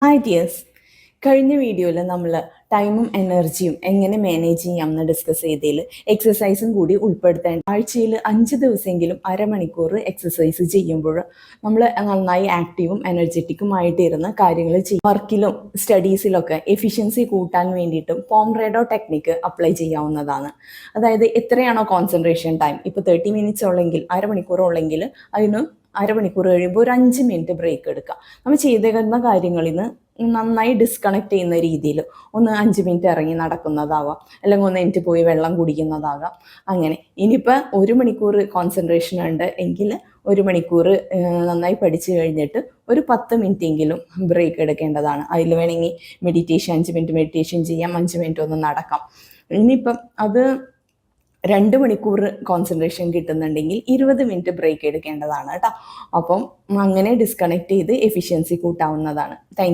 Hi dears. കഴിഞ്ഞ വീഡിയോയിൽ നമ്മൾ ടൈമും എനർജിയും എങ്ങനെ മാനേജ് ചെയ്യാമെന്ന് ഡിസ്കസ് ചെയ്തതിൽ എക്സസൈസും കൂടി ഉൾപ്പെടുത്തേണ്ട. ആഴ്ചയിൽ 5 ദിവസമെങ്കിലും അരമണിക്കൂർ എക്സസൈസ് ചെയ്യുമ്പോൾ നമ്മൾ നന്നായി ആക്റ്റീവും എനർജറ്റിക്കും ആയിട്ടിരുന്ന കാര്യങ്ങൾ ചെയ്യും. വർക്കിലും സ്റ്റഡീസിലൊക്കെ എഫിഷ്യൻസി കൂട്ടാൻ വേണ്ടിയിട്ടും പോംറേഡോ ടെക്നിക്ക് അപ്ലൈ ചെയ്യാവുന്നതാണ്. അതായത് എത്രയാണോ കോൺസെൻട്രേഷൻ ടൈം, ഇപ്പോൾ 30 മിനിറ്റ്സ് ഉള്ളെങ്കിൽ അരമണിക്കൂർ ഉള്ളെങ്കിൽ അതിന് അരമണിക്കൂർ കഴിയുമ്പോൾ ഒരു 5 മിനിറ്റ് ബ്രേക്ക് എടുക്കുക. നമ്മൾ ചെയ്തേക്കുന്ന കാര്യങ്ങളിൽ നിന്ന് നന്നായി ഡിസ്കണക്ട് ചെയ്യുന്ന രീതിയിൽ ഒന്ന് 5 മിനിറ്റ് ഇറങ്ങി നടക്കുന്നതാവാം, അല്ലെങ്കിൽ ഒന്ന് എനിക്ക് പോയി വെള്ളം കുടിക്കുന്നതാകാം. അങ്ങനെ ഇനിയിപ്പോൾ 1 മണിക്കൂർ കോൺസെൻട്രേഷൻ ഉണ്ട് എങ്കിൽ 1 മണിക്കൂർ നന്നായി പഠിച്ചു കഴിഞ്ഞിട്ട് ഒരു 10 മിനിറ്റെങ്കിലും ബ്രേക്ക് എടുക്കേണ്ടതാണ്. അതിൽ വേണമെങ്കിൽ മെഡിറ്റേഷൻ 5 മിനിറ്റ് മെഡിറ്റേഷൻ ചെയ്യാം, 5 മിനിറ്റ് ഒന്ന് നടക്കാം. ഇനിയിപ്പം അത് 2 മണിക്കൂർ കോൺസെൻട്രേഷൻ കിട്ടുന്നുണ്ടെങ്കിൽ 20 മിനിറ്റ് ബ്രേക്ക് എടുക്കേണ്ടതാണ് കേട്ടോ. അപ്പം അങ്ങനെ ഡിസ്കണക്ട് ചെയ്ത് എഫിഷ്യൻസി കൂട്ടാവുന്നതാണ്. താങ്ക്